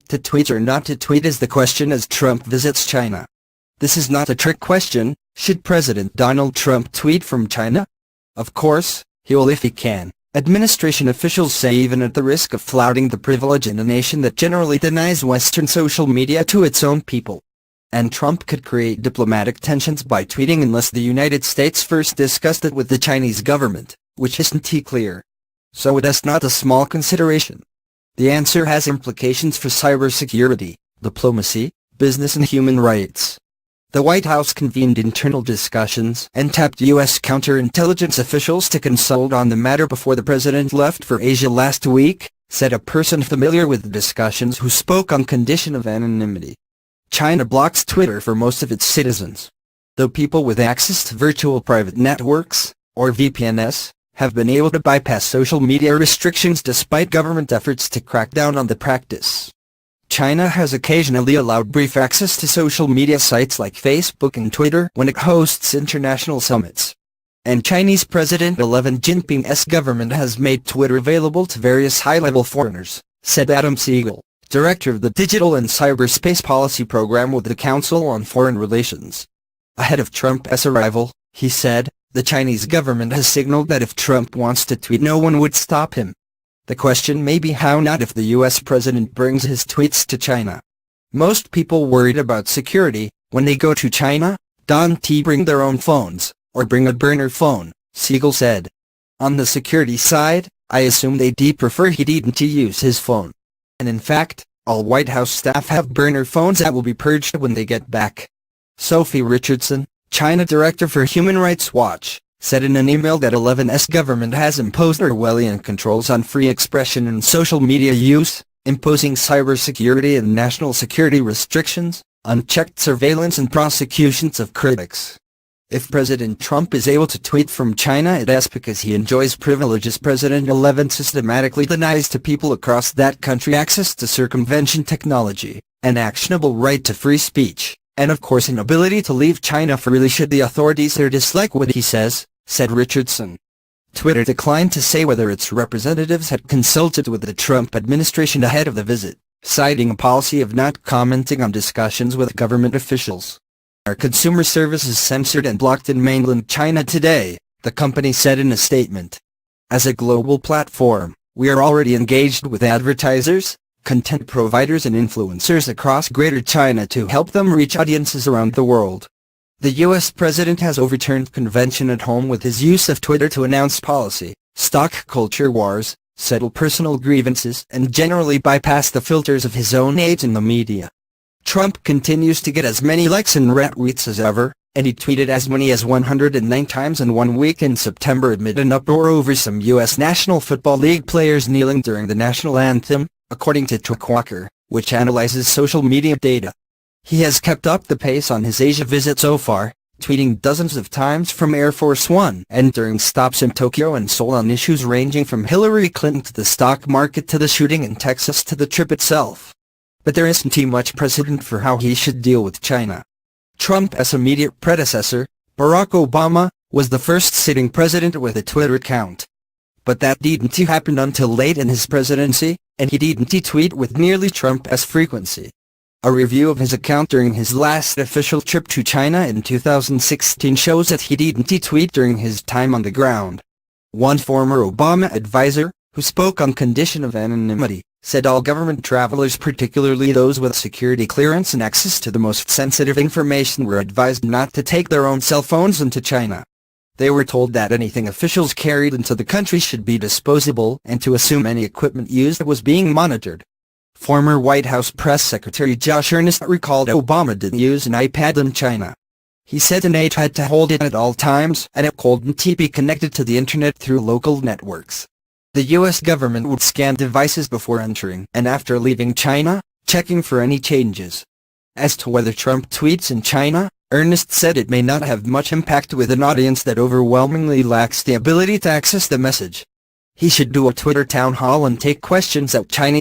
To tweet or not to tweet is the question as Trump visits China. This is not a trick question. Should President Donald Trump tweet from China? Of course, he will if he can. Administration officials say even at the risk of flouting the privilege in a nation that generally denies Western social media to its own people. And Trump could create diplomatic tensions by tweeting unless the United States first discussed it with the Chinese government, which isn't clear. So it is not a small consideration. The answer has implications for cybersecurity, diplomacy, business and human rights. The White House convened internal discussions and tapped U.S. counterintelligence officials to consult on the matter before the president left for Asia last week, said a person familiar with the discussions who spoke on condition of anonymity. China blocks Twitter for most of its citizens. Though people with access to virtual private networks, or VPNs, have been able to bypass social media restrictions despite government efforts to crack down on the practice. China has occasionally allowed brief access to social media sites like Facebook and Twitter when it hosts international summits. And Chinese President Xi Jinping's government has made Twitter available to various high-level foreigners, said Adam Siegel, director of the Digital and Cyberspace Policy Program with the Council on Foreign Relations. Ahead of Trump's arrival, he said, the Chinese government has signaled that if Trump wants to tweet, no one would stop him. The question may be how not if the U.S. president brings his tweets to China. Most people worried about security, when they go to China, don't bring their own phones, or bring a burner phone, Siegel said. On the security side, I assume they prefer he didn't use his phone. And in fact, all White House staff have burner phones that will be purged when they get back. Sophie Richardson, China Director for Human Rights Watch, said in an email that Xi's government has imposed Orwellian controls on free expression and social media use, imposing cybersecurity and national security restrictions, unchecked surveillance and prosecutions of critics. If President Trump is able to tweet from China, it is because he enjoys privileges President Xi systematically denies to people across that country: access to circumvention technology, an actionable right to free speech, and of course an ability to leave China freely should the authorities there dislike what he says, said Richardson. Twitter declined to say whether its representatives had consulted with the Trump administration ahead of the visit, citing a policy of not commenting on discussions with government officials. Our consumer service is censored and blocked in mainland China today, the company said in a statement. As a global platform, we are already engaged with advertisers, content providers and influencers across Greater China to help them reach audiences around the world. The U.S. president has overturned convention at home with his use of Twitter to announce policy, stock culture wars, settle personal grievances and generally bypass the filters of his own aides in the media. Trump continues to get as many likes and retweets as ever, and he tweeted as many as 109 times in 1 week in September amid an uproar over some U.S. National Football League players kneeling during the national anthem, according to Twitwalker, which analyzes social media data. He has kept up the pace on his Asia visit so far, tweeting dozens of times from Air Force One and during stops in Tokyo and Seoul on issues ranging from Hillary Clinton to the stock market to the shooting in Texas to the trip itself. But there isn't much precedent for how he should deal with China. Trump's immediate predecessor, Barack Obama, was the first sitting president with a Twitter account. But that didn't happen until late in his presidency, and he didn't tweet with nearly Trump's frequency. A review of his account during his last official trip to China in 2016 shows that he didn't tweet during his time on the ground. One former Obama advisor, who spoke on condition of anonymity, said all government travelers, particularly those with security clearance and access to the most sensitive information, were advised not to take their own cell phones into China. They were told that anything officials carried into the country should be disposable and to assume any equipment used was being monitored. Former White House Press Secretary Josh Earnest recalled Obama didn't use an iPad in China. He said an aide had to hold it at all times and it couldn't be connected to the internet through local networks. The U.S. government would scan devices before entering and after leaving China, checking for any changes. As to whether Trump tweets in China, Earnest said it may not have much impact with an audience that overwhelmingly lacks the ability to access the message. He should do a Twitter town hall and take questions at Chinese